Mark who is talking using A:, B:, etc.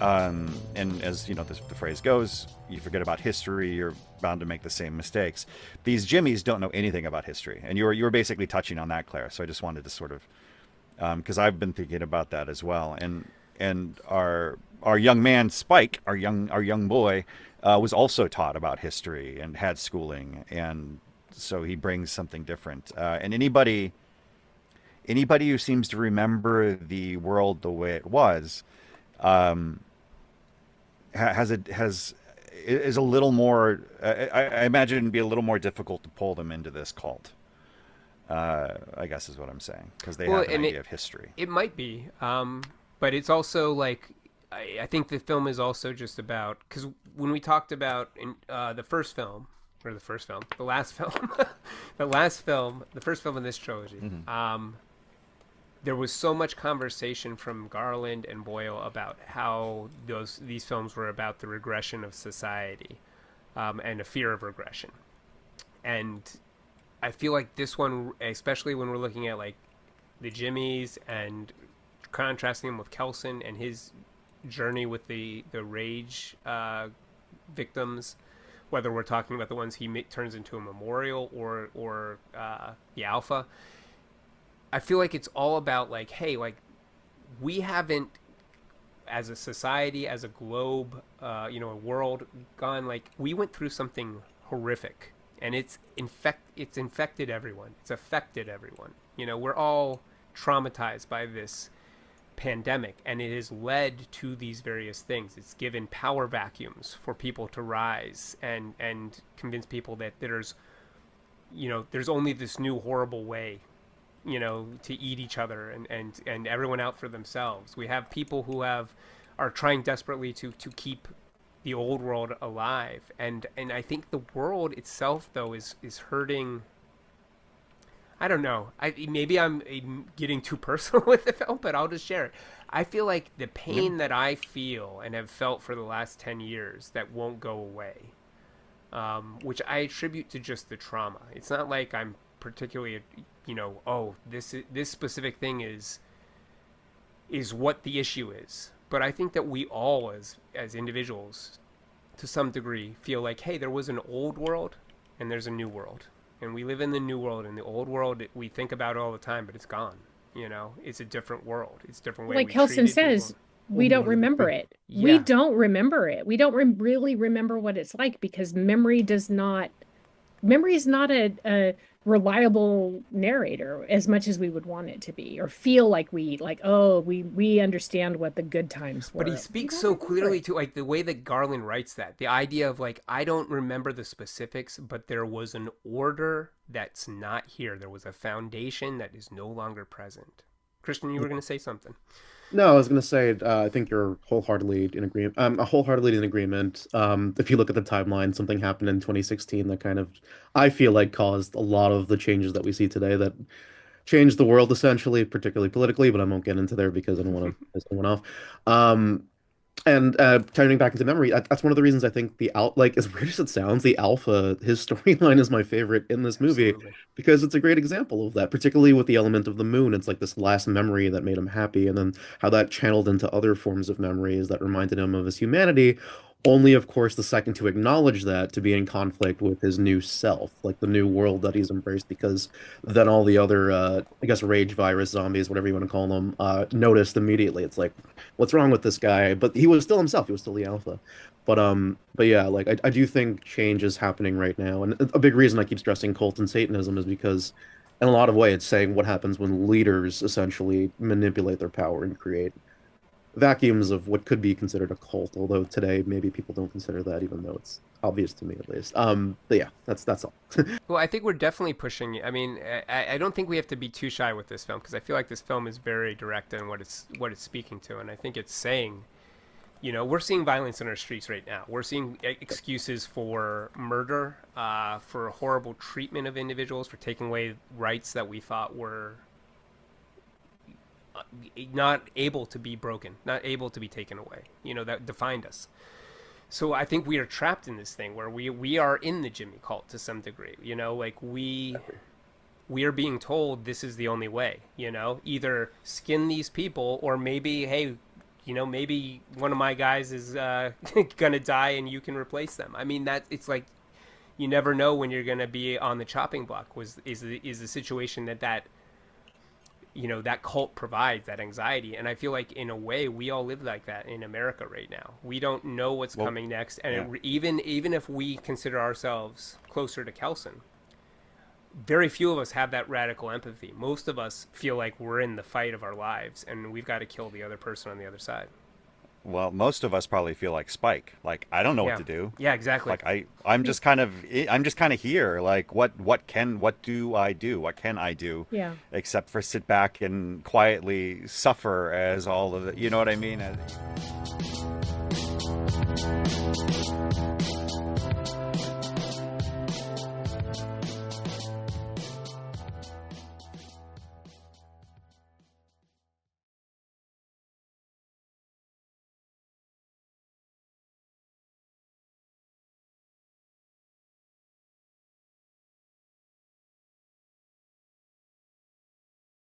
A: And as you know, the phrase goes, you forget about history, you're bound to make the same mistakes. These Jimmies don't know anything about history, and you were basically touching on that, Claire. So I just wanted to sort of, because I've been thinking about that as well. And our young man Spike, our young boy, was also taught about history and had schooling, and so he brings something different. And anybody who seems to remember the world the way it was, is a little more. I imagine it'd be a little more difficult to pull them into this cult. I guess is what I'm saying, because they have an idea of history.
B: It might be, but it's also like I think the film is also just about, because when we talked about in the last film, the first film in this trilogy.
A: Mm-hmm.
B: There was so much conversation from Garland and Boyle about how these films were about the regression of society, and a fear of regression. And I feel like this one, especially when we're looking at like the Jimmies and contrasting him with Kelson and his journey with the rage victims, whether we're talking about the ones he turns into a memorial or the Alpha. I feel like it's all about like, hey, like we haven't, as a society, as a globe, a world, gone, like we went through something horrific, and it's infected everyone. It's affected everyone. We're all traumatized by this pandemic, and it has led to these various things. It's given power vacuums for people to rise and convince people that there's only this new horrible way to eat each other and everyone out for themselves. We have people who are trying desperately to keep the old world alive. And I think the world itself, though, is hurting. I don't know. Maybe I'm getting too personal with the film, but I'll just share it. I feel like the pain that I feel and have felt for the last 10 years that won't go away, which I attribute to just the trauma. It's not like I'm particularly this specific thing is what the issue is. But I think that we all as individuals, to some degree, feel like, hey, there was an old world and there's a new world. And we live in the new world, and the old world we think about it all the time, but it's gone. It's a different world. It's a different way.
C: Like Kelson says, we don't remember it. Yeah. We don't remember it. We don't really remember what it's like, because memory is not a reliable narrator as much as we would want it to be, or feel like we understand what the good times were.
B: But he speaks so clearly to like the way that Garland writes that, the idea of like, I don't remember the specifics, but there was an order that's not here. There was a foundation that is no longer present. Christian, you were going to say something.
D: No, I was going to say, I think you're wholeheartedly in agreement. If you look at the timeline, something happened in 2016 that kind of, I feel like, caused a lot of the changes that we see today, that changed the world essentially, particularly politically, but I won't get into there because I don't want to piss anyone off. And turning back into memory, that's one of the reasons I think as weird as it sounds, the Alpha, his storyline is my favorite in this movie. Absolutely. Because it's a great example of that, particularly with the element of the moon. It's like this last memory that made him happy, and then how that channeled into other forms of memories that reminded him of his humanity. Only, of course, the second to acknowledge that to be in conflict with his new self, like the new world that he's embraced, because then all the other, I guess, rage virus zombies, whatever you want to call them, noticed immediately. It's like, what's wrong with this guy? But he was still himself. He was still the Alpha. But yeah, like I do think change is happening right now. And a big reason I keep stressing cult and Satanism is because in a lot of ways it's saying what happens when leaders essentially manipulate their power and create vacuums of what could be considered a cult, although today maybe people don't consider that, even though it's obvious to me at least. But yeah, that's all.
B: Well, I think we're definitely pushing. I mean, I don't think we have to be too shy with this film, because I feel like this film is very direct in what it's speaking to, and I think it's saying, we're seeing violence in our streets right now. We're seeing excuses for murder, for horrible treatment of individuals, for taking away rights that we thought were not able to be broken, not able to be taken away, that defined us. So I think we are trapped in this thing where we are in the Jimmy cult to some degree, like we are being told this is the only way, either skin these people, or maybe, hey, maybe one of my guys is gonna die and you can replace them. I mean, that it's like you never know when you're gonna be on the chopping block. Is the situation that that cult provides, that anxiety. And I feel like in a way we all live like that in America right now. We don't know what's coming next, and even if we consider ourselves closer to Kelson, very few of us have that radical empathy. Most of us feel like we're in the fight of our lives and we've got to kill the other person on the other side.
A: Well, most of us probably feel like Spike. Like, I don't know what to do.
B: Yeah, exactly.
A: Like I'm just kind of here. Like, what do I do? What can I do?
C: Yeah.
A: Except for sit back and quietly suffer as all of the, you know what I mean?